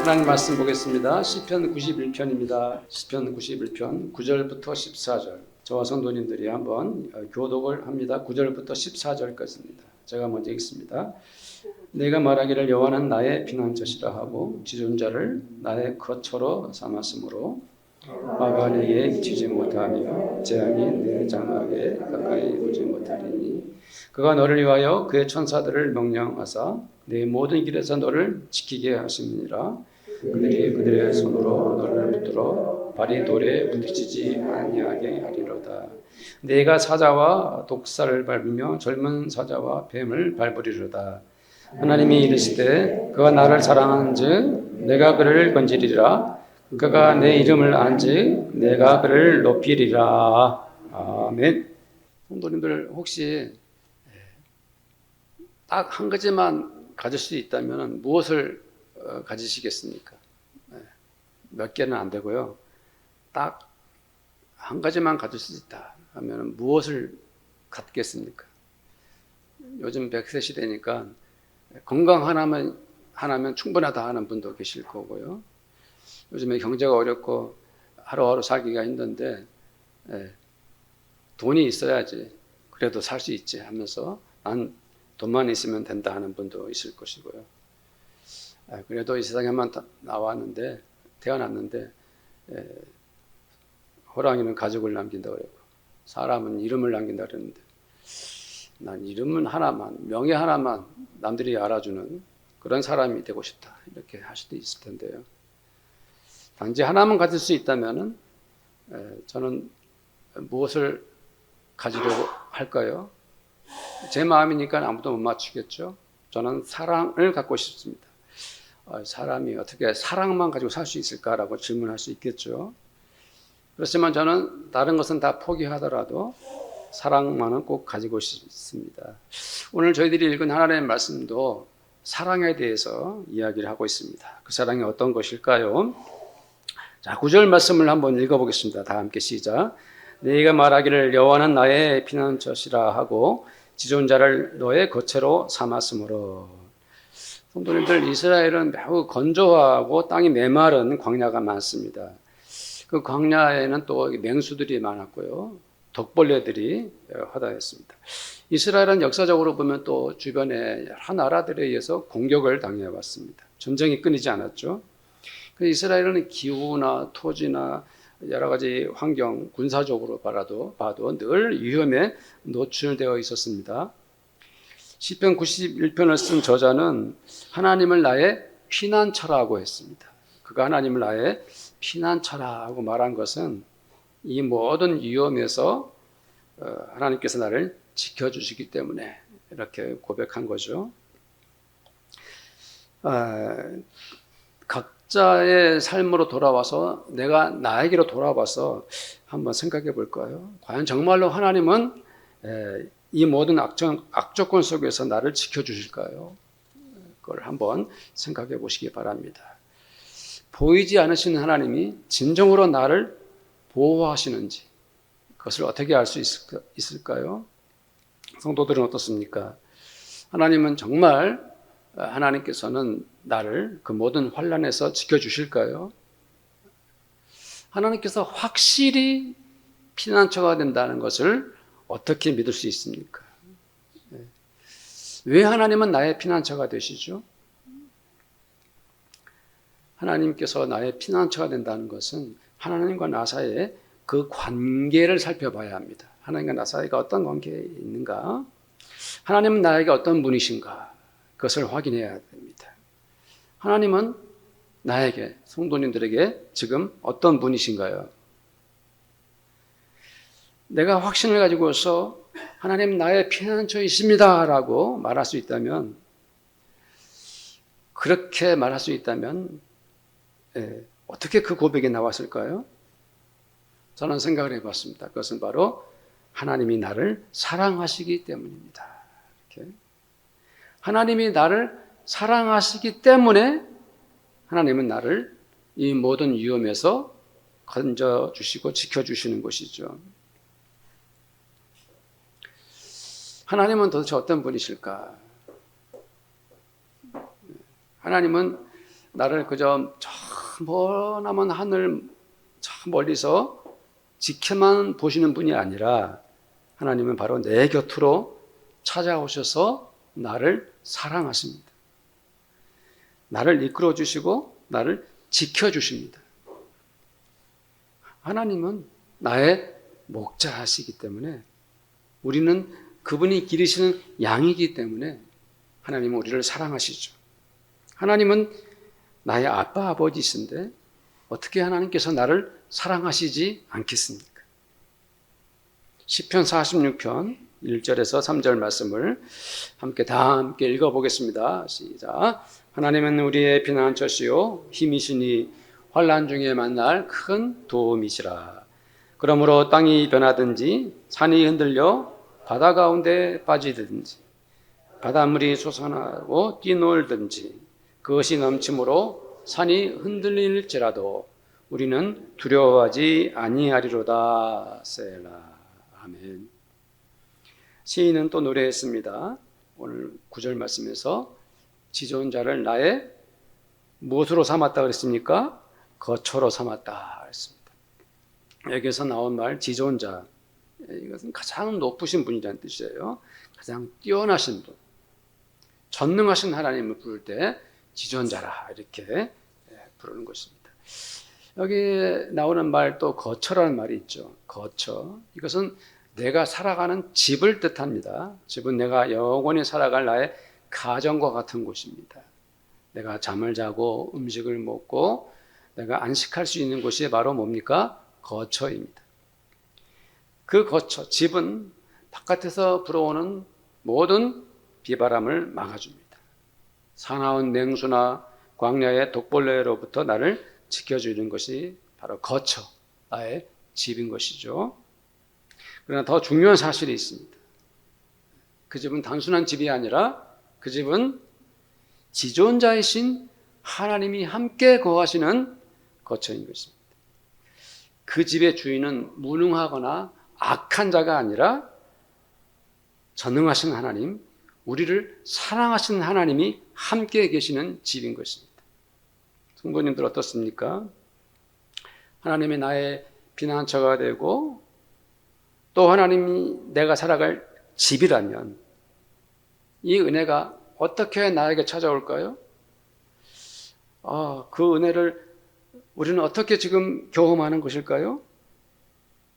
하나님 말씀 보겠습니다. 시편 91편입니다. 시편 91편 9절부터 14절. 저와 성도님들이 한번 교독을 합니다. 9절부터 14절까지입니다. 제가 먼저 읽습니다. 내가 말하기를 여호와는 나의 피난처시라 하고 지존자를 나의 거처로 삼았으므로 마가 내게 미치지 못하며 재앙이 내 장막에 가까이 오지 못하리니 그가 너를 위하여 그의 천사들을 명령하사 내 모든 길에서 너를 지키게 하심이니라. 그들이 그들의 손으로 너를 붙들어 발이 돌에 부딪히지 아니하게 하리로다. 내가 사자와 독사를 밟으며 젊은 사자와 뱀을 밟으리로다. 하나님이 이르시되 그가 나를 사랑하는즉 내가 그를 건지리라. 그가 내 이름을 안즉 내가 그를 높이리라. 아멘. 성도님들 혹시 딱 한 가지만 가질 수 있다면 무엇을 가지시겠습니까? 몇 개는 안 되고요. 딱 한 가지만 가질 수 있다 하면 무엇을 갖겠습니까? 요즘 100세 시대니까 건강 하나면 충분하다 하는 분도 계실 거고요. 요즘에 경제가 어렵고 하루하루 살기가 힘든데 돈이 있어야지 그래도 살 수 있지 하면서 난 돈만 있으면 된다 하는 분도 있을 것이고요. 그래도 이 세상에만 태어났는데 호랑이는 가족을 남긴다고 그랬고 사람은 이름을 남긴다고 그랬는데 난 이름은 하나만, 명예 하나만 남들이 알아주는 그런 사람이 되고 싶다 이렇게 할 수도 있을 텐데요. 단지 하나만 가질 수 있다면 저는 무엇을 가지려고 할까요? 제 마음이니까 아무도 못 맞추겠죠. 저는 사랑을 갖고 싶습니다. 사람이 어떻게 사랑만 가지고 살 수 있을까라고 질문할 수 있겠죠. 그렇지만 저는 다른 것은 다 포기하더라도 사랑만은 꼭 가지고 싶습니다. 오늘 저희들이 읽은 하나님의 말씀도 사랑에 대해서 이야기를 하고 있습니다. 그 사랑이 어떤 것일까요? 자, 9절 말씀을 한번 읽어보겠습니다. 다 함께 시작. 네가 말하기를 여호와는 나의 피난처시라 하고 지존자를 너의 거처로 삼았으므로. 성도님들, 이스라엘은 매우 건조하고 땅이 메마른 광야가 많습니다. 그 광야에는 또 맹수들이 많았고요. 덕벌레들이 허다했습니다. 이스라엘은 역사적으로 보면 또 주변의 여러 나라들에 의해서 공격을 당해왔습니다. 전쟁이 끊이지 않았죠. 이스라엘은 기후나 토지나 여러 가지 환경, 군사적으로 봐도 늘 위험에 노출되어 있었습니다. 시편 91편을 쓴 저자는 하나님을 나의 피난처라고 했습니다. 그가 하나님을 나의 피난처라고 말한 것은 이 모든 위험에서 하나님께서 나를 지켜주시기 때문에 이렇게 고백한 거죠. 각자의 삶으로 돌아와서 내가 나에게로 돌아와서 한번 생각해 볼까요? 과연 정말로 하나님은 이 모든 악조건 속에서 나를 지켜주실까요? 그걸 한번 생각해 보시기 바랍니다. 보이지 않으시는 하나님이 진정으로 나를 보호하시는지 그것을 어떻게 알 수 있을까요? 성도들은 어떻습니까? 하나님은 정말 하나님께서는 나를 그 모든 환난에서 지켜주실까요? 하나님께서 확실히 피난처가 된다는 것을 어떻게 믿을 수 있습니까? 왜 하나님은 나의 피난처가 되시죠? 하나님께서 나의 피난처가 된다는 것은 하나님과 나 사이의 그 관계를 살펴봐야 합니다. 하나님과 나 사이가 어떤 관계에 있는가? 하나님은 나에게 어떤 분이신가? 그것을 확인해야 됩니다. 하나님은 나에게, 성도님들에게 지금 어떤 분이신가요? 내가 확신을 가지고서 하나님 나의 피난처이십니다 라고 말할 수 있다면, 그렇게 말할 수 있다면 어떻게 그 고백이 나왔을까요? 저는 생각을 해봤습니다. 그것은 바로 하나님이 나를 사랑하시기 때문입니다. 이렇게. 하나님이 나를 사랑하시기 때문에 하나님은 나를 이 모든 위험에서 건져주시고 지켜주시는 것이죠. 하나님은 도대체 어떤 분이실까? 하나님은 나를 그저 저 머나먼 하늘 저 멀리서 지켜만 보시는 분이 아니라 하나님은 바로 내 곁으로 찾아오셔서 나를 사랑하십니다. 나를 이끌어 주시고 나를 지켜 주십니다. 하나님은 나의 목자시기 때문에, 우리는 그분이 기르시는 양이기 때문에 하나님은 우리를 사랑하시죠. 하나님은 나의 아빠 아버지이신데 어떻게 하나님께서 나를 사랑하시지 않겠습니까? 시편 46편 1절에서 3절 말씀을 다 함께 읽어보겠습니다. 시작. 하나님은 우리의 피난처시요 힘이시니 환난 중에 만날 큰 도움이시라. 그러므로 땅이 변하든지 산이 흔들려 바다 가운데 빠지든지 바닷물이 솟아나고 뛰놀든지 그것이 넘침으로 산이 흔들릴지라도 우리는 두려워하지 아니하리로다. 셀라. 아멘. 시인은 또 노래했습니다. 오늘 9절 말씀에서 지존 자를 나의 무엇으로 삼았다 그랬습니까? 거처로 삼았다 그랬습니다. 여기서 나온 말 지존자, 이것은 가장 높으신 분이라는 뜻이에요. 가장 뛰어나신 분, 전능하신 하나님을 부를 때 지존자라 이렇게 부르는 것입니다. 여기 나오는 말 또 거처라는 말이 있죠. 거처, 이것은 내가 살아가는 집을 뜻합니다. 집은 내가 영원히 살아갈 나의 가정과 같은 곳입니다. 내가 잠을 자고 음식을 먹고 내가 안식할 수 있는 곳이 바로 뭡니까? 거처입니다. 그 거처, 집은 바깥에서 불어오는 모든 비바람을 막아줍니다. 사나운 냉수나 광야의 독벌레로부터 나를 지켜주는 것이 바로 거처, 나의 집인 것이죠. 그러나 더 중요한 사실이 있습니다. 그 집은 단순한 집이 아니라 그 집은 지존자이신 하나님이 함께 거하시는 거처인 것입니다. 그 집의 주인은 무능하거나 악한 자가 아니라 전능하신 하나님, 우리를 사랑하시는 하나님이 함께 계시는 집인 것입니다. 성도님들 어떻습니까? 하나님이 나의 피난처가 되고 또 하나님이 내가 살아갈 집이라면 이 은혜가 어떻게 나에게 찾아올까요? 그 은혜를 우리는 어떻게 지금 경험하는 것일까요?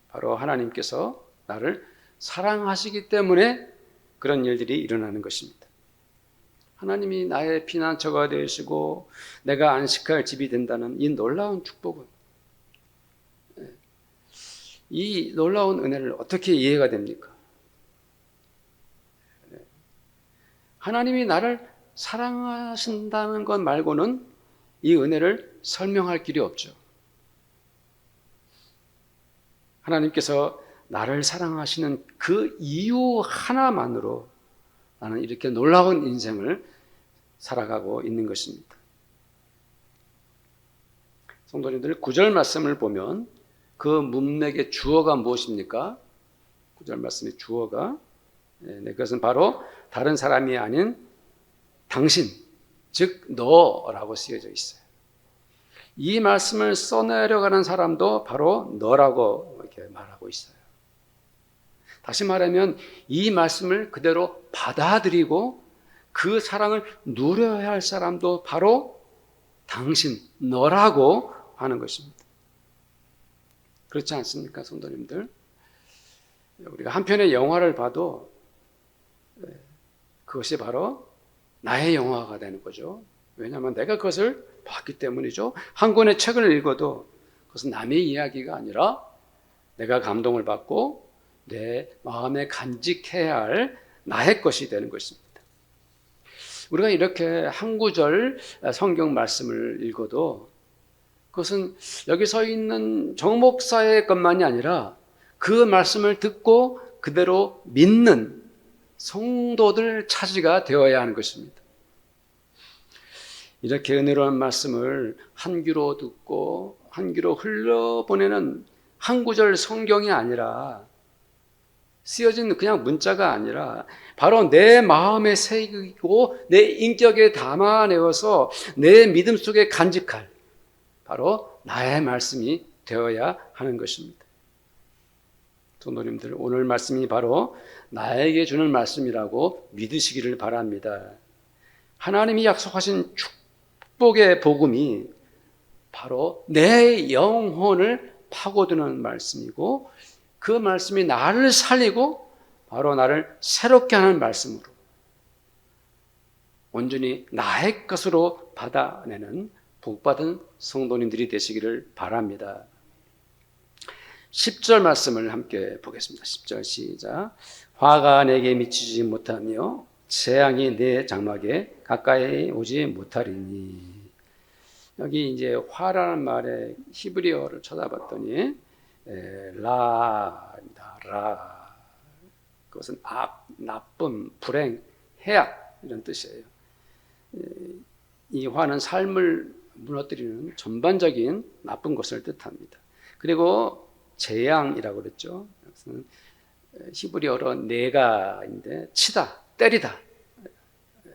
바로 하나님께서 나를 사랑하시기 때문에 그런 일들이 일어나는 것입니다. 하나님이 나의 피난처가 되시고 내가 안식할 집이 된다는 이 놀라운 축복은, 이 놀라운 은혜를 어떻게 이해가 됩니까? 하나님이 나를 사랑하신다는 것 말고는 이 은혜를 설명할 길이 없죠. 하나님께서 나를 사랑하시는 그 이유 하나만으로 나는 이렇게 놀라운 인생을 살아가고 있는 것입니다. 성도님들, 9절 말씀을 보면 그 문맥의 주어가 무엇입니까? 9절 말씀의 주어가, 그것은 바로 다른 사람이 아닌 당신, 즉 너라고 쓰여져 있어요. 이 말씀을 써내려가는 사람도 바로 너라고 이렇게 말하고 있어요. 다시 말하면 이 말씀을 그대로 받아들이고 그 사랑을 누려야 할 사람도 바로 당신, 너라고 하는 것입니다. 그렇지 않습니까, 성도님들? 우리가 한 편의 영화를 봐도 그것이 바로 나의 영화가 되는 거죠. 왜냐하면 내가 그것을 봤기 때문이죠. 한 권의 책을 읽어도 그것은 남의 이야기가 아니라 내가 감동을 받고 내 마음에 간직해야 할 나의 것이 되는 것입니다. 우리가 이렇게 한 구절 성경 말씀을 읽어도 그것은 여기 서 있는 정 목사의 것만이 아니라 그 말씀을 듣고 그대로 믿는 성도들 차지가 되어야 하는 것입니다. 이렇게 은혜로운 말씀을 한 귀로 듣고 한 귀로 흘려보내는 한 구절 성경이 아니라 쓰여진 그냥 문자가 아니라 바로 내 마음에 새기고 내 인격에 담아내어서 내 믿음 속에 간직할 바로 나의 말씀이 되어야 하는 것입니다. 성도님들, 오늘 말씀이 바로 나에게 주는 말씀이라고 믿으시기를 바랍니다. 하나님이 약속하신 축복의 복음이 바로 내 영혼을 파고드는 말씀이고 그 말씀이 나를 살리고 바로 나를 새롭게 하는 말씀으로 온전히 나의 것으로 받아내는 복받은 성도님들이 되시기를 바랍니다. 10절 말씀을 함께 보겠습니다. 10절 시작. 화가 내게 미치지 못하며 재앙이 내 장막에 가까이 오지 못하리니. 여기 이제 화라는 말의 히브리어를 찾아봤더니 라입니다. 라. 그것은 악, 나쁨, 불행, 해악 이런 뜻이에요. 이 화는 삶을 무너뜨리는 전반적인 나쁜 것을 뜻합니다. 그리고 재앙이라고 그랬죠. 히브리어로 네가인데 치다, 때리다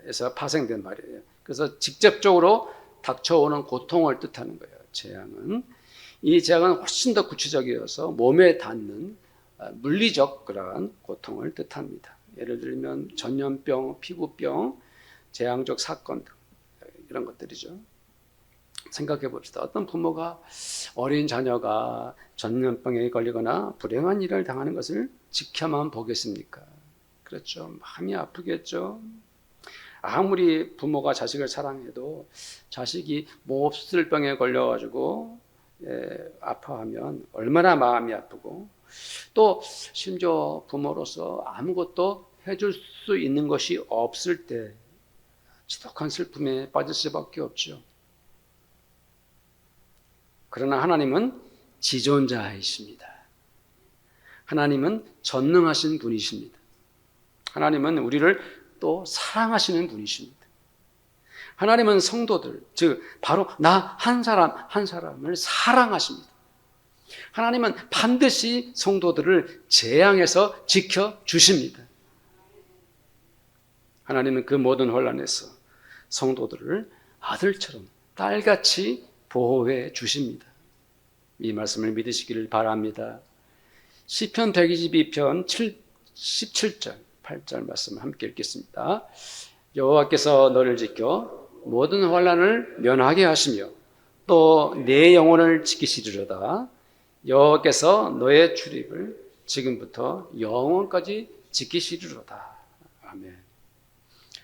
에서 파생된 말이에요. 그래서 직접적으로 닥쳐오는 고통을 뜻하는 거예요. 재앙은. 이 재앙은 훨씬 더 구체적이어서 몸에 닿는 물리적 그러한 고통을 뜻합니다. 예를 들면 전염병, 피부병, 재앙적 사건 등 이런 것들이죠. 생각해 봅시다. 어떤 부모가 어린 자녀가 전염병에 걸리거나 불행한 일을 당하는 것을 지켜만 보겠습니까? 그렇죠. 마음이 아프겠죠. 아무리 부모가 자식을 사랑해도 자식이 몹쓸 병에 걸려가지고 아파하면 얼마나 마음이 아프고 또 심지어 부모로서 아무것도 해줄 수 있는 것이 없을 때 지독한 슬픔에 빠질 수밖에 없죠. 그러나 하나님은 지존자이십니다. 하나님은 전능하신 분이십니다. 하나님은 우리를 또 사랑하시는 분이십니다. 하나님은 성도들, 즉 바로 나 한 사람 한 사람을 사랑하십니다. 하나님은 반드시 성도들을 재앙에서 지켜주십니다. 하나님은 그 모든 혼란에서 성도들을 아들처럼 딸같이 보호해 주십니다. 이 말씀을 믿으시기를 바랍니다. 시편 122편 17절 8절 말씀을 함께 읽겠습니다. 여호와께서 너를 지켜 모든 환난을 면하게 하시며 또 내 영혼을 지키시리로다. 여호와께서 너의 출입을 지금부터 영원까지 지키시리로다. 아멘.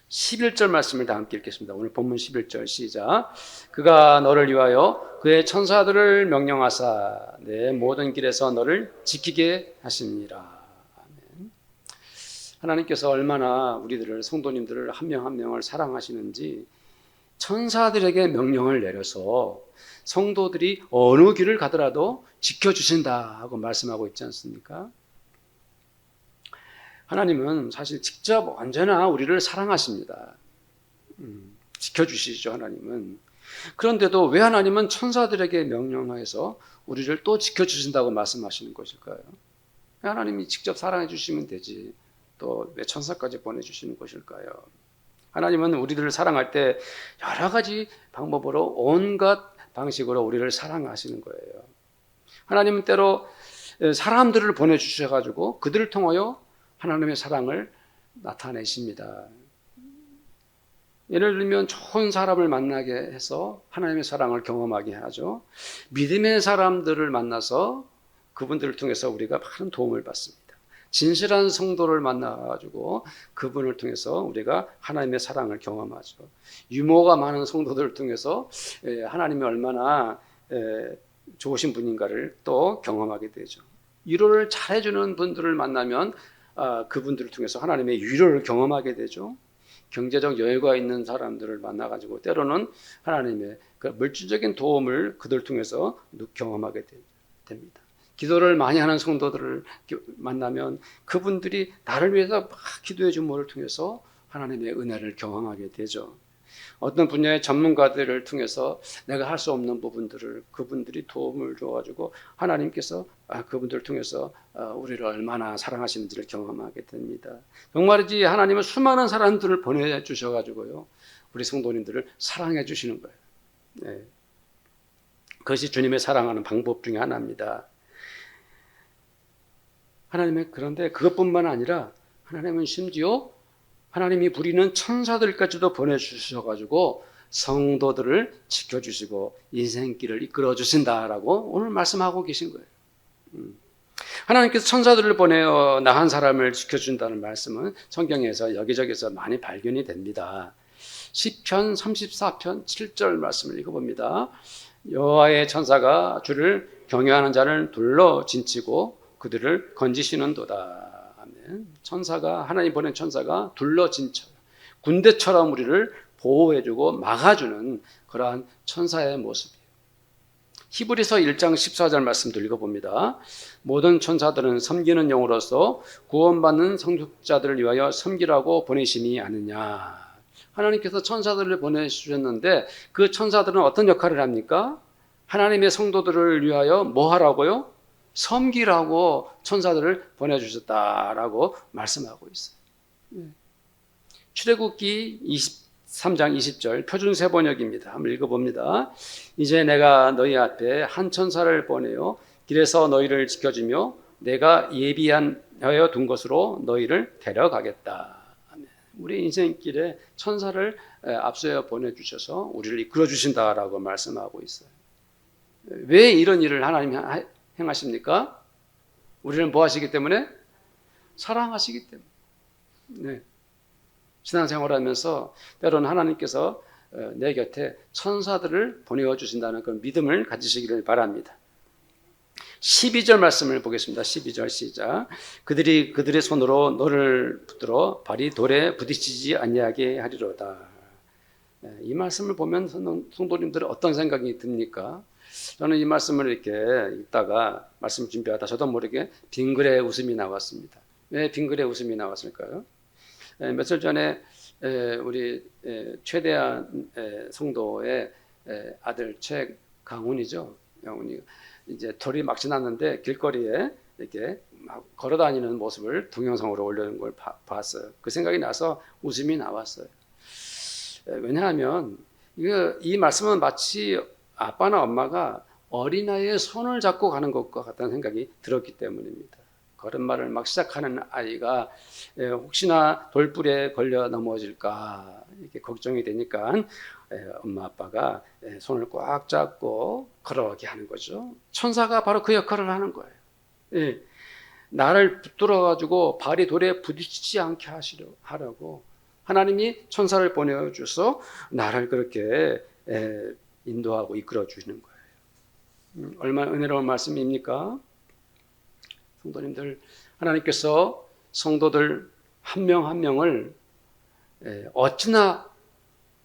11절 말씀을 다 함께 읽겠습니다. 오늘 본문 11절 시작. 그가 너를 위하여 그의 천사들을 명령하사 내 모든 길에서 너를 지키게 하시니라. 아멘. 하나님께서 얼마나 우리들을 성도님들을 한 명 한 명을 사랑하시는지 천사들에게 명령을 내려서 성도들이 어느 길을 가더라도 지켜주신다 하고 말씀하고 있지 않습니까? 하나님은 사실 직접 언제나 우리를 사랑하십니다. 지켜주시죠, 하나님은. 그런데도 왜 하나님은 천사들에게 명령해서 우리를 또 지켜주신다고 말씀하시는 것일까요? 하나님이 직접 사랑해 주시면 되지 또 왜 천사까지 보내주시는 것일까요? 하나님은 우리들을 사랑할 때 여러 가지 방법으로 온갖 방식으로 우리를 사랑하시는 거예요. 하나님은 때로 사람들을 보내주셔가지고 그들을 통하여 하나님의 사랑을 나타내십니다. 예를 들면 좋은 사람을 만나게 해서 하나님의 사랑을 경험하게 하죠. 믿음의 사람들을 만나서 그분들을 통해서 우리가 많은 도움을 받습니다. 진실한 성도를 만나가지고 그분을 통해서 우리가 하나님의 사랑을 경험하죠. 유머가 많은 성도들을 통해서 하나님이 얼마나 좋으신 분인가를 또 경험하게 되죠. 위로를 잘해주는 분들을 만나면 그분들을 통해서 하나님의 위로를 경험하게 되죠. 경제적 여유가 있는 사람들을 만나가지고 때로는 하나님의 그 물질적인 도움을 그들 통해서 경험하게 됩니다. 기도를 많이 하는 성도들을 만나면 그분들이 나를 위해서 막 기도해 준 것을 통해서 하나님의 은혜를 경험하게 되죠. 어떤 분야의 전문가들을 통해서 내가 할 수 없는 부분들을 그분들이 도움을 줘가지고 하나님께서 그분들을 통해서 우리를 얼마나 사랑하시는지를 경험하게 됩니다. 정말이지 하나님은 수많은 사람들을 보내주셔가지고요, 우리 성도님들을 사랑해 주시는 거예요. 네. 그것이 주님의 사랑하는 방법 중에 하나입니다. 하나님의, 그런데 그것뿐만 아니라 하나님은 심지어 하나님이 부리는 천사들까지도 보내주셔가지고 성도들을 지켜주시고 인생길을 이끌어 주신다라고 오늘 말씀하고 계신 거예요. 하나님께서 천사들을 보내어 나한 사람을 지켜준다는 말씀은 성경에서 여기저기서 많이 발견이 됩니다. 시편 34편 7절 말씀을 읽어봅니다. 여호와의 천사가 주를 경외하는 자를 둘러 진치고 그들을 건지시는도다. 아멘. 천사가, 하나님 보낸 천사가 둘러 진쳐요. 군대처럼 우리를 보호해주고 막아주는 그러한 천사의 모습이에요. 히브리서 1장 14절 말씀도 읽어봅니다. 모든 천사들은 섬기는 영으로서 구원받는 성숙자들을 위하여 섬기라고 보내심이 아느냐. 하나님께서 천사들을 보내주셨는데 그 천사들은 어떤 역할을 합니까? 하나님의 성도들을 위하여 뭐 하라고요? 섬기라고 천사들을 보내주셨다라고 말씀하고 있어요. 출애굽기 23장 20절 표준세 번역입니다. 한번 읽어봅니다. 이제 내가 너희 앞에 한 천사를 보내어 길에서 너희를 지켜주며 내가 예비하여 둔 것으로 너희를 데려가겠다. 우리 인생길에 천사를 앞서어 보내주셔서 우리를 이끌어 주신다라고 말씀하고 있어요. 왜 이런 일을 하나님이 행하십니까? 우리를 뭐 하시기 때문에? 사랑하시기 때문에. 네. 신앙생활하면서 때로는 하나님께서 내 곁에 천사들을 보내어 주신다는 그런 믿음을 가지시기를 바랍니다. 12절 말씀을 보겠습니다. 12절 시작. 그들이 그들의 손으로 너를 붙들어 발이 돌에 부딪히지 아니하게 하리로다. 이 말씀을 보면 성도님들은 어떤 생각이 듭니까? 저는 이 말씀을 이렇게 읽다가 말씀 준비하다 저도 모르게 빙그레 웃음이 나왔습니다. 왜 빙그레 웃음이 나왔을까요? 며칠 전에 우리 최대한 성도의 아들 최강훈이죠. 강훈이 이제 돌이 막 지났는데 길거리에 이렇게 막 걸어 다니는 모습을 동영상으로 올려놓은 걸 봤어요. 그 생각이 나서 웃음이 나왔어요. 왜냐하면 이 말씀은 마치 아빠나 엄마가 어린아이의 손을 잡고 가는 것과 같다는 생각이 들었기 때문입니다. 걸음마를 막 시작하는 아이가 혹시나 돌불에 걸려 넘어질까 이렇게 걱정이 되니까 엄마 아빠가 손을 꽉 잡고 걸어가게 하는 거죠. 천사가 바로 그 역할을 하는 거예요. 나를 붙들어 가지고 발이 돌에 부딪히지 않게 하려고 하나님이 천사를 보내주셔서 나를 그렇게 인도하고 이끌어 주시는 거예요. 얼마나 은혜로운 말씀입니까? 성도님들, 하나님께서 성도들 한 명 한 명을 어찌나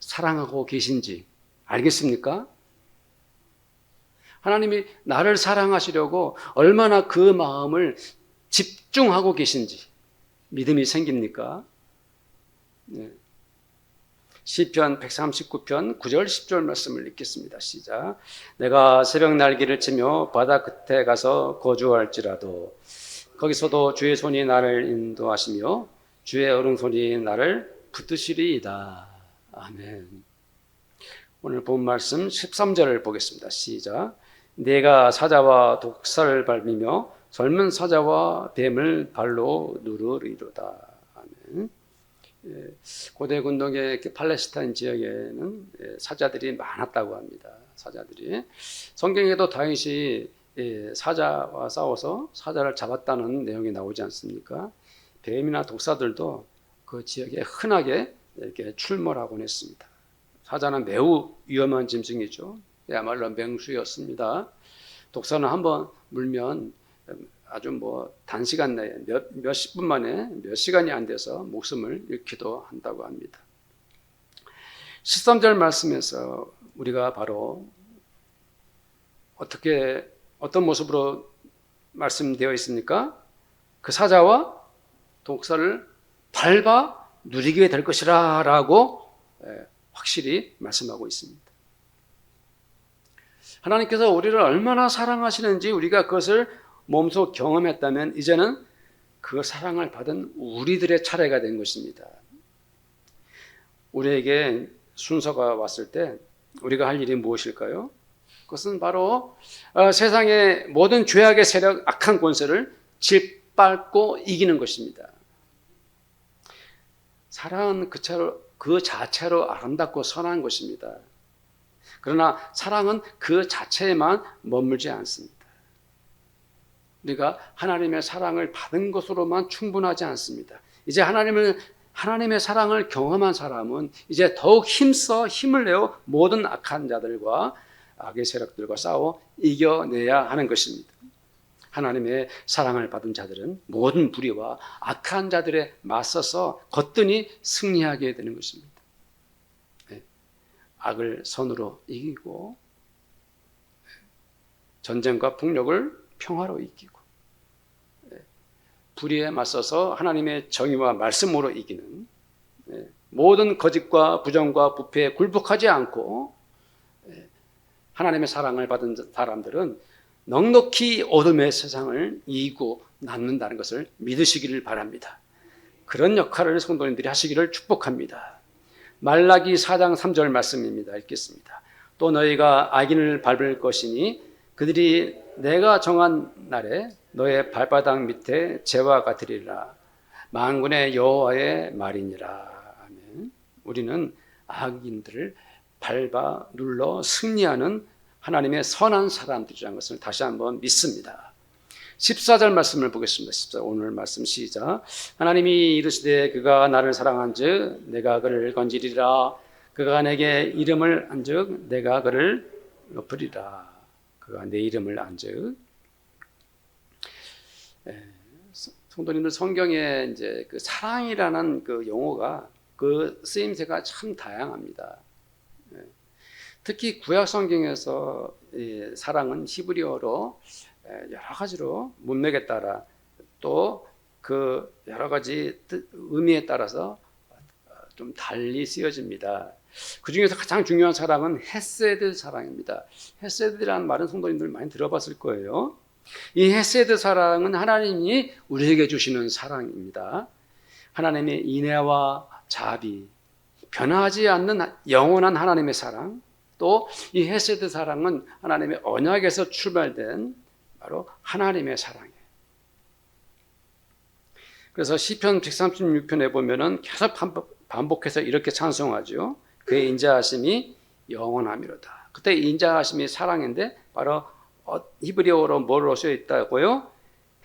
사랑하고 계신지 알겠습니까? 하나님이 나를 사랑하시려고 얼마나 그 마음을 집중하고 계신지 믿음이 생깁니까? 네. 시편 139편 9절 10절 말씀을 읽겠습니다. 시작. 내가 새벽 날개를 치며 바다 끝에 가서 거주할지라도 거기서도 주의 손이 나를 인도하시며 주의 오른손이 나를 붙드시리이다. 아멘. 오늘 본 말씀 13절을 보겠습니다. 시작. 내가 사자와 독사를 밟으며 젊은 사자와 뱀을 발로 누르리로다. 아멘. 고대 군동의 팔레스타인 지역에는 사자들이 많았다고 합니다. 사자들이 성경에도 다윗이 사자와 싸워서 사자를 잡았다는 내용이 나오지 않습니까? 뱀이나 독사들도 그 지역에 흔하게 이렇게 출몰하곤 했습니다. 사자는 매우 위험한 짐승이죠. 그야말로 맹수였습니다. 독사는 한번 물면 아주 단시간 내에 몇십 분 만에 몇 시간이 안 돼서 목숨을 잃기도 한다고 합니다. 13절 말씀에서 우리가 바로 어떤 모습으로 말씀되어 있습니까? 그 사자와 독사를 밟아 누리게 될 것이라 라고 확실히 말씀하고 있습니다. 하나님께서 우리를 얼마나 사랑하시는지 우리가 그것을 몸소 경험했다면 이제는 그 사랑을 받은 우리들의 차례가 된 것입니다. 우리에게 순서가 왔을 때 우리가 할 일이 무엇일까요? 그것은 바로 세상의 모든 죄악의 세력, 악한 권세를 짓밟고 이기는 것입니다. 사랑은 그 자체로 아름답고 선한 것입니다. 그러나 사랑은 그 자체에만 머물지 않습니다. 우리가 하나님의 사랑을 받은 것으로만 충분하지 않습니다. 이제 하나님의 사랑을 경험한 사람은 이제 더욱 힘을 내어 모든 악한 자들과 악의 세력들과 싸워 이겨내야 하는 것입니다. 하나님의 사랑을 받은 자들은 모든 불의와 악한 자들에 맞서서 거뜬히 승리하게 되는 것입니다. 악을 선으로 이기고 전쟁과 폭력을 평화로 이기고 불의에 맞서서 하나님의 정의와 말씀으로 이기는 모든 거짓과 부정과 부패에 굴복하지 않고 하나님의 사랑을 받은 사람들은 넉넉히 어둠의 세상을 이기고 남는다는 것을 믿으시기를 바랍니다. 그런 역할을 성도님들이 하시기를 축복합니다. 말라기 4장 3절 말씀입니다. 읽겠습니다. 또 너희가 악인을 밟을 것이니 그들이 내가 정한 날에 너의 발바닥 밑에 재와 같으리라. 만군의 여호와의 말이니라. 아멘. 우리는 악인들을 밟아 눌러 승리하는 하나님의 선한 사람들이라는 것을 다시 한번 믿습니다. 14절 말씀을 보겠습니다. 14절 오늘 말씀 시작. 하나님이 이르시되 그가 나를 사랑한즉 내가 그를 건지리라. 그가 내게 이름을 안즉 내가 그를 높으리라. 그가 내 이름을 안즉. 성도님들 성경에 이제 그 사랑이라는 그 용어가 그 쓰임새가 참 다양합니다. 특히 구약 성경에서 사랑은 히브리어로 여러 가지로 문맥에 따라 또 그 여러 가지 의미에 따라서 좀 달리 쓰여집니다. 그 중에서 가장 중요한 사랑은 헤세드 사랑입니다. 헤세드라는 말은 성도님들 많이 들어봤을 거예요. 이 헤세드 사랑은 하나님이 우리에게 주시는 사랑입니다. 하나님의 인애와 자비, 변하지 않는 영원한 하나님의 사랑, 또 이 헤세드 사랑은 하나님의 언약에서 출발된 바로 하나님의 사랑이에요. 그래서 시편 136편에 보면은 계속 반복해서 이렇게 찬송하죠. 그의 인자하심이 영원함이로다. 그때 인자하심이 사랑인데 바로 히브리어로 뭐로 쓰여 있다고요?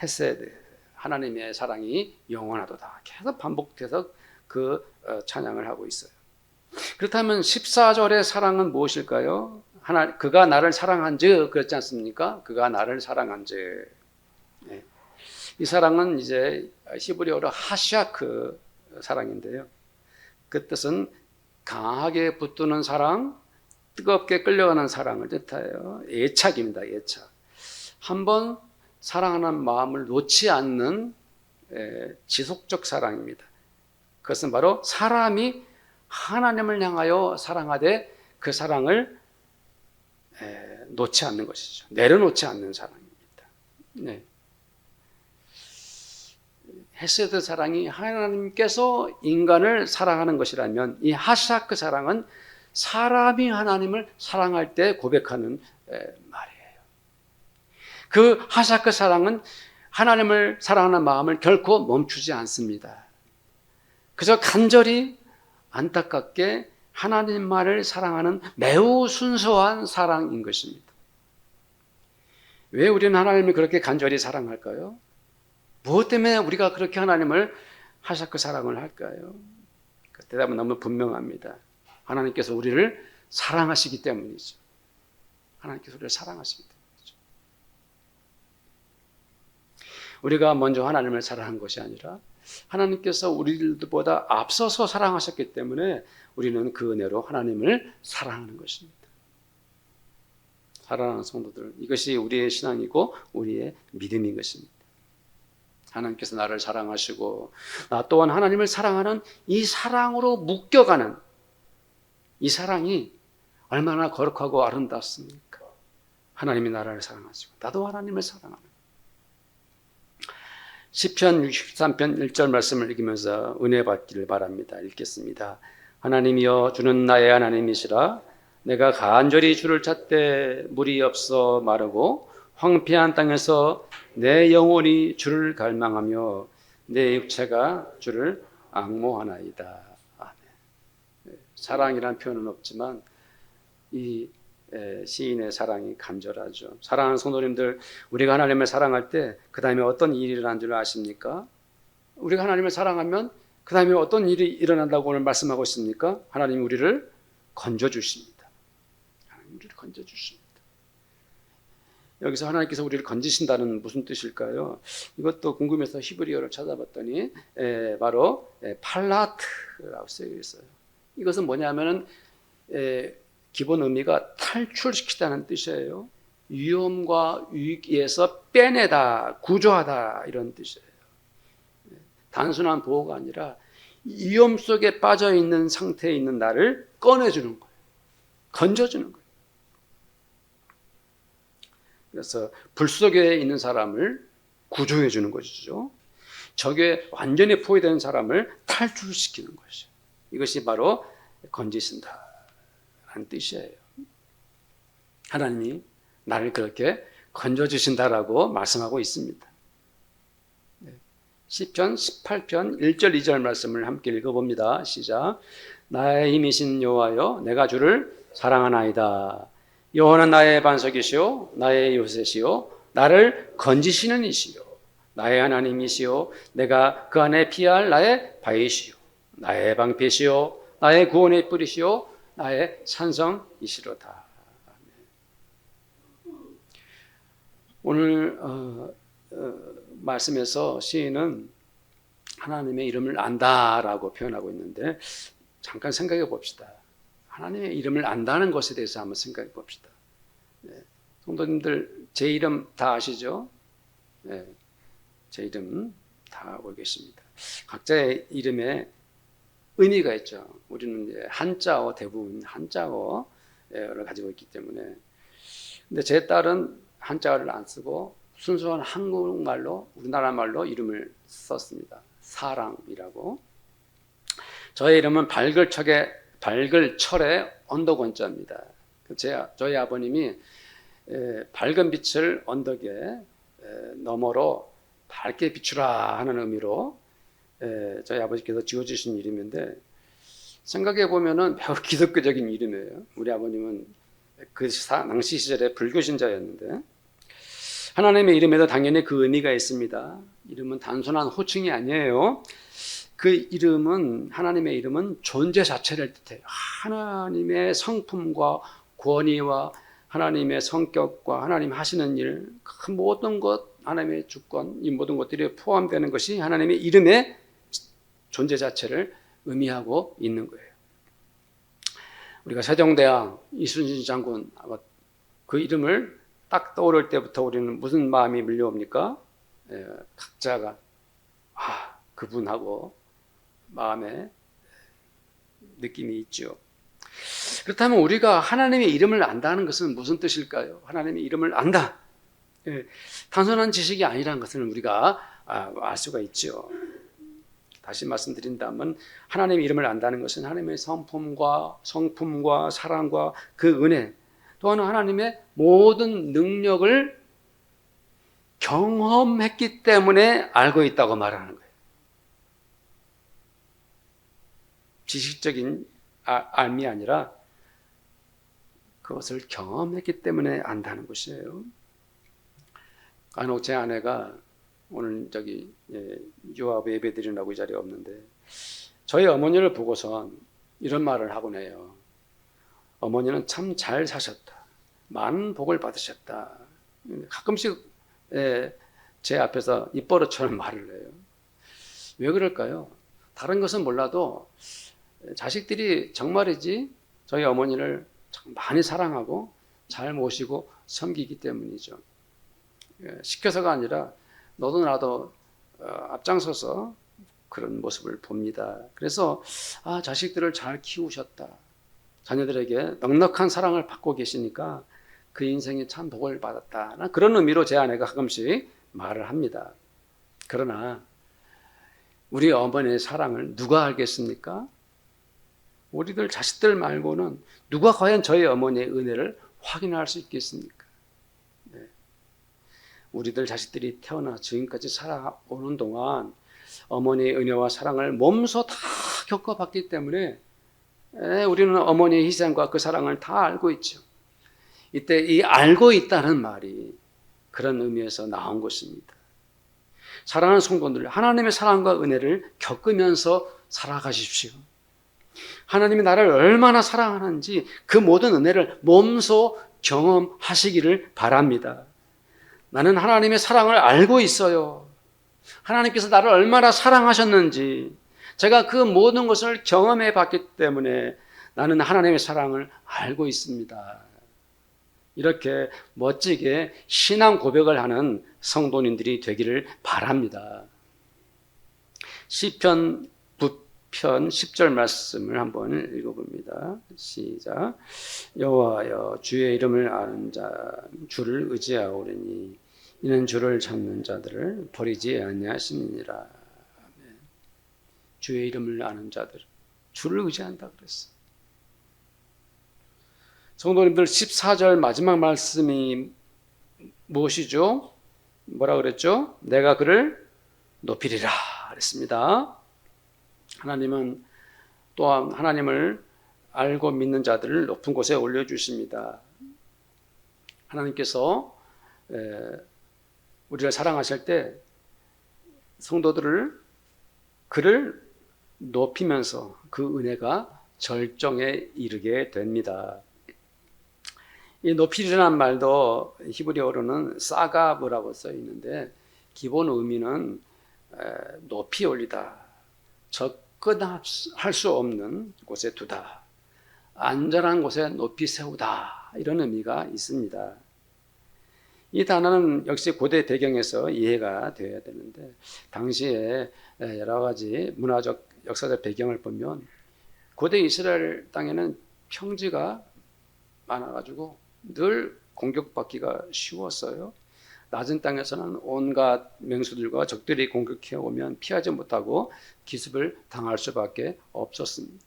헤세드, 하나님의 사랑이 영원하도다. 계속 반복해서 그 찬양을 하고 있어요. 그렇다면 14절의 사랑은 무엇일까요? 그가 나를 사랑한즉 그렇지 않습니까? 그가 나를 사랑한즉. 네. 이 사랑은 이제 히브리어로 하샤크 사랑인데요. 그 뜻은 강하게 붙드는 사랑, 뜨겁게 끌려가는 사랑을 뜻해요. 애착입니다. 애착. 한번 사랑하는 마음을 놓지 않는 지속적 사랑입니다. 그것은 바로 사람이 하나님을 향하여 사랑하되 그 사랑을 놓지 않는 것이죠. 내려놓지 않는 사랑입니다. 네. 헤세드 사랑이 하나님께서 인간을 사랑하는 것이라면 이 하샤크 사랑은 사람이 하나님을 사랑할 때 고백하는 말이에요. 그 하샤크 사랑은 하나님을 사랑하는 마음을 결코 멈추지 않습니다. 그저 간절히 안타깝게 하나님만을 사랑하는 매우 순수한 사랑인 것입니다. 왜 우리는 하나님을 그렇게 간절히 사랑할까요? 무엇 때문에 우리가 그렇게 하나님을 하샤크 사랑을 할까요? 그 대답은 너무 분명합니다. 하나님께서 우리를 사랑하시기 때문이죠. 하나님께서 우리를 사랑하시기 때문이죠. 우리가 먼저 하나님을 사랑한 것이 아니라 하나님께서 우리들보다 앞서서 사랑하셨기 때문에 우리는 그 은혜로 하나님을 사랑하는 것입니다. 사랑하는 성도들, 이것이 우리의 신앙이고 우리의 믿음인 것입니다. 하나님께서 나를 사랑하시고 나 또한 하나님을 사랑하는 이 사랑으로 묶여가는 이 사랑이 얼마나 거룩하고 아름답습니까? 하나님이 나라를 사랑하시고 나도 하나님을 사랑하는. 시편 63편 1절 말씀을 읽으면서 은혜 받기를 바랍니다. 읽겠습니다. 하나님이여 주는 나의 하나님이시라. 내가 간절히 주를 찾되 물이 없어 마르고 황폐한 땅에서 내 영혼이 주를 갈망하며 내 육체가 주를 앙모하나이다. 아멘. 사랑이란 표현은 없지만 이 시인의 사랑이 간절하죠. 사랑하는 성도님들, 우리가 하나님을 사랑할 때 그 다음에 어떤 일이 일어난 줄 아십니까? 우리가 하나님을 사랑하면 그 다음에 어떤 일이 일어난다고 오늘 말씀하고 있습니까? 하나님이 우리를 건져주십니다. 하나님 우리를 건져주십니다. 여기서 하나님께서 우리를 건지신다는 무슨 뜻일까요? 이것도 궁금해서 히브리어를 찾아봤더니 바로 팔라트라고 쓰여 있어요. 이것은 뭐냐면은 기본 의미가 탈출시키다는 뜻이에요. 위험과 위기에서 빼내다, 구조하다 이런 뜻이에요. 단순한 보호가 아니라 위험 속에 빠져 있는 상태에 있는 나를 꺼내주는 거예요. 건져주는 거예요. 그래서 불 속에 있는 사람을 구조해 주는 것이죠. 적에 완전히 포위된 사람을 탈출시키는 것이죠. 이것이 바로 건지신다라는 뜻이에요. 하나님이 나를 그렇게 건져주신다라고 말씀하고 있습니다. 시편 18편 1절 2절 말씀을 함께 읽어봅니다. 시작. 나의 힘이신 여호와여 내가 주를 사랑하나이다. 여호와는 나의 반석이시요 나의 요새시요 나를 건지시는 이시요 나의 하나님이시요 내가 그 안에 피할 나의 바위시요 나의 방패시요 나의 구원의 뿌리시요 나의 산성이시로다. 오늘 말씀에서 시인은 하나님의 이름을 안다라고 표현하고 있는데 잠깐 생각해 봅시다. 하나님의 이름을 안다는 것에 대해서 한번 생각해 봅시다. 성도님들 제 이름 다 아시죠? 제 이름 다 알고 계십니다. 각자의 이름에 의미가 있죠. 우리는 이제 한자어, 대부분 한자어를 가지고 있기 때문에. 근데 제 딸은 한자어를 안 쓰고 순수한 한국말로, 우리나라 말로 이름을 썼습니다. 사랑이라고. 저의 이름은 밝을 철의 언덕원자입니다. 저희 아버님이 밝은 빛을 언덕에 너머로 밝게 비추라 하는 의미로 저희 아버지께서 지어주신 이름인데 생각해 보면은 매우 기독교적인 이름이에요. 우리 아버님은 그 당시 시절에 불교 신자였는데 하나님의 이름에도 당연히 그 의미가 있습니다. 이름은 단순한 호칭이 아니에요. 그 이름은 하나님의 이름은 존재 자체를 뜻해요. 하나님의 성품과 권위와 하나님의 성격과 하나님 하시는 일, 그 모든 것, 하나님의 주권, 이 모든 것들이 포함되는 것이 하나님의 이름의 존재 자체를 의미하고 있는 거예요. 우리가 세종대왕 이순신 장군 그 이름을 딱 떠오를 때부터 우리는 무슨 마음이 밀려옵니까? 각자가 그분하고 마음에 느낌이 있죠. 그렇다면 우리가 하나님의 이름을 안다는 것은 무슨 뜻일까요? 하나님의 이름을 안다. 단순한 지식이 아니라는 것을 우리가 알 수가 있죠. 다시 말씀드린다면 하나님의 이름을 안다는 것은 하나님의 성품과 사랑과 그 은혜 또한 하나님의 모든 능력을 경험했기 때문에 알고 있다고 말하는 거예요. 지식적인 알미 아니라 그것을 경험했기 때문에 안다는 것이에요. 간혹 제 아내가 오늘 유아부 예배 드리려고 이 자리에 없는데 저희 어머니를 보고선 이런 말을 하곤 해요. 어머니는 참 잘 사셨다. 많은 복을 받으셨다. 가끔씩 제 앞에서 입버릇처럼 말을 해요. 왜 그럴까요? 다른 것은 몰라도 자식들이 정말이지 저희 어머니를 많이 사랑하고 잘 모시고 섬기기 때문이죠. 시켜서가 아니라 너도 나도 앞장서서 그런 모습을 봅니다. 그래서 자식들을 잘 키우셨다. 자녀들에게 넉넉한 사랑을 받고 계시니까 그 인생이 참 복을 받았다. 그런 의미로 제 아내가 가끔씩 말을 합니다. 그러나 우리 어머니의 사랑을 누가 알겠습니까? 우리들 자식들 말고는 누가 과연 저희 어머니의 은혜를 확인할 수 있겠습니까? 네. 우리들 자식들이 태어나 지금까지 살아오는 동안 어머니의 은혜와 사랑을 몸소 다 겪어봤기 때문에 우리는 어머니의 희생과 그 사랑을 다 알고 있죠. 이때 이 알고 있다는 말이 그런 의미에서 나온 것입니다. 사랑하는 성도들, 하나님의 사랑과 은혜를 겪으면서 살아가십시오. 하나님이 나를 얼마나 사랑하는지 그 모든 은혜를 몸소 경험하시기를 바랍니다. 나는 하나님의 사랑을 알고 있어요. 하나님께서 나를 얼마나 사랑하셨는지 제가 그 모든 것을 경험해 봤기 때문에 나는 하나님의 사랑을 알고 있습니다. 이렇게 멋지게 신앙 고백을 하는 성도님들이 되기를 바랍니다. 시편 9편 10절 말씀을 한번 읽어봅니다. 시작. 여호와여 주의 이름을 아는 자 주를 의지하오리니 이는 주를 찾는 자들을 버리지 아니하시니라. 아멘. 주의 이름을 아는 자들 주를 의지한다 그랬어요. 성도님들 14절 마지막 말씀이 무엇이죠? 뭐라 그랬죠? 내가 그를 높이리라 그랬습니다. 하나님은 또한 하나님을 알고 믿는 자들을 높은 곳에 올려주십니다. 하나님께서 우리를 사랑하실 때 성도들을 그를 높이면서 그 은혜가 절정에 이르게 됩니다. 이 높이리라는 말도 히브리어로는 사가브라고 써 있는데 기본 의미는 높이 올리다, 접근할 수 없는 곳에 두다, 안전한 곳에 높이 세우다 이런 의미가 있습니다. 이 단어는 역시 고대 배경에서 이해가 되어야 되는데 당시에 여러 가지 문화적 역사적 배경을 보면 고대 이스라엘 땅에는 평지가 많아가지고 늘 공격받기가 쉬웠어요. 낮은 땅에서는 온갖 맹수들과 적들이 공격해 오면 피하지 못하고 기습을 당할 수밖에 없었습니다.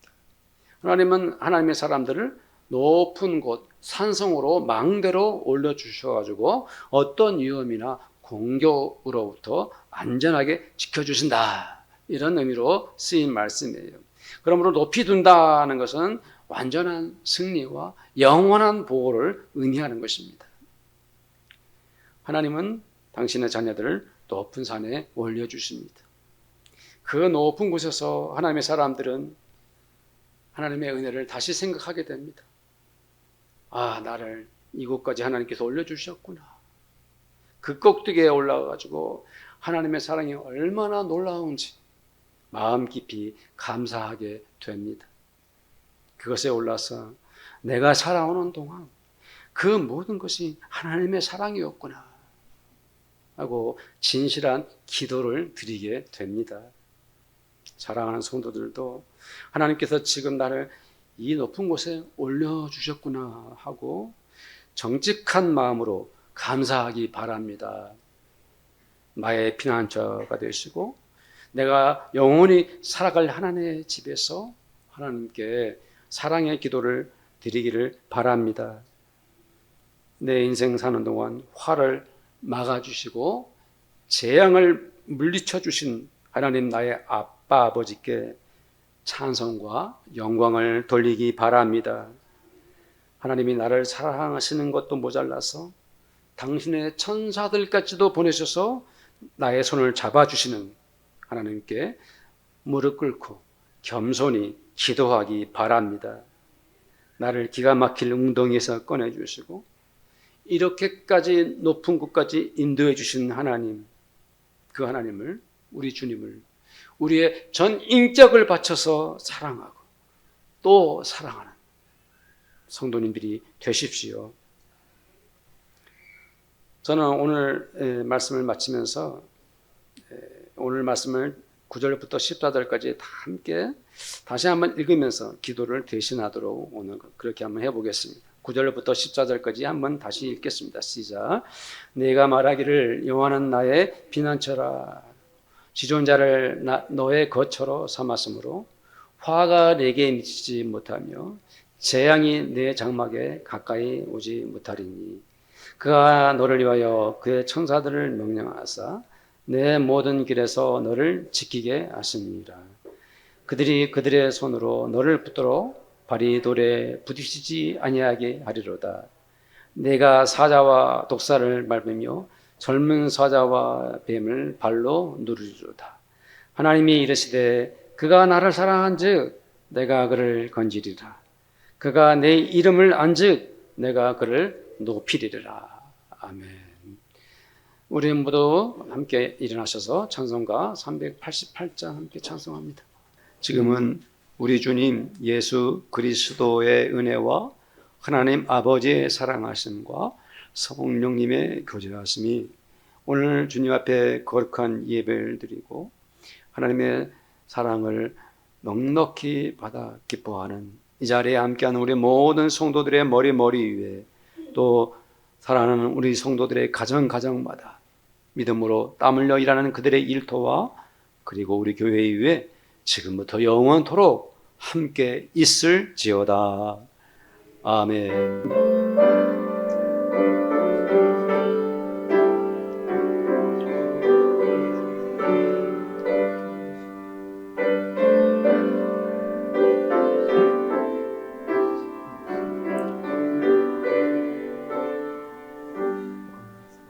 하나님은 하나님의 사람들을 높은 곳, 산성으로 망대로 올려주셔가지고 어떤 위험이나 공격으로부터 안전하게 지켜주신다. 이런 의미로 쓰인 말씀이에요. 그러므로 높이 둔다는 것은 완전한 승리와 영원한 보호를 의미하는 것입니다. 하나님은 당신의 자녀들을 높은 산에 올려주십니다. 그 높은 곳에서 하나님의 사람들은 하나님의 은혜를 다시 생각하게 됩니다. 아, 나를 이곳까지 하나님께서 올려주셨구나. 그 꼭대기에 올라가가지고 하나님의 사랑이 얼마나 놀라운지 마음 깊이 감사하게 됩니다. 그것에 올라서 내가 살아오는 동안 그 모든 것이 하나님의 사랑이었구나 하고 진실한 기도를 드리게 됩니다. 사랑하는 성도들도 하나님께서 지금 나를 이 높은 곳에 올려주셨구나 하고 정직한 마음으로 감사하기 바랍니다. 나의 피난처가 되시고 내가 영원히 살아갈 하나님의 집에서 하나님께 사랑의 기도를 드리기를 바랍니다. 내 인생 사는 동안 화를 막아주시고 재앙을 물리쳐 주신 하나님 나의 아빠 아버지께 찬송과 영광을 돌리기 바랍니다. 하나님이 나를 사랑하시는 것도 모자라서 당신의 천사들까지도 보내셔서 나의 손을 잡아주시는 하나님께 무릎 꿇고 겸손히 기도하기 바랍니다. 나를 기가 막힐 웅덩이에서 꺼내주시고 이렇게까지 높은 곳까지 인도해 주신 하나님, 그 하나님을, 우리 주님을 우리의 전 인격을 바쳐서 사랑하고 또 사랑하는 성도님들이 되십시오. 저는 오늘 말씀을 마치면서 오늘 말씀을 9절부터 14절까지 다 함께 다시 한번 읽으면서 기도를 대신하도록 오늘 그렇게 한번 해보겠습니다. 9절부터 14절까지 한번 다시 읽겠습니다. 시작. 내가 말하기를 여호와는 나의 피난처라, 지존자를 너의 거처로 삼았으므로 화가 내게 미치지 못하며 재앙이 내 장막에 가까이 오지 못하리니 그가 너를 위하여 그의 천사들을 명령하사 내 모든 길에서 너를 지키게 하시니라. 그들이 그들의 손으로 너를 붙들어 발이 돌에 부딪히지 아니하게 하리로다. 내가 사자와 독사를 밟으며 젊은 사자와 뱀을 발로 누르리로다. 하나님이 이르시되 그가 나를 사랑한즉 내가 그를 건지리라. 그가 내 이름을 안즉 내가 그를 높이리라. 아멘. 우리 모두 함께 일어나셔서 찬송가 388장 함께 찬송합니다. 지금은 우리 주님 예수 그리스도의 은혜와 하나님 아버지의 사랑하심과 성령님의 교제하심이 오늘 주님 앞에 거룩한 예배를 드리고 하나님의 사랑을 넉넉히 받아 기뻐하는 이 자리에 함께하는 우리 모든 성도들의 머리 위에 또 사랑하는 우리 성도들의 가정마다 믿음으로 땀 흘려 일하는 그들의 일터와 그리고 우리 교회 위에 지금부터 영원토록 함께 있을지어다. 아멘.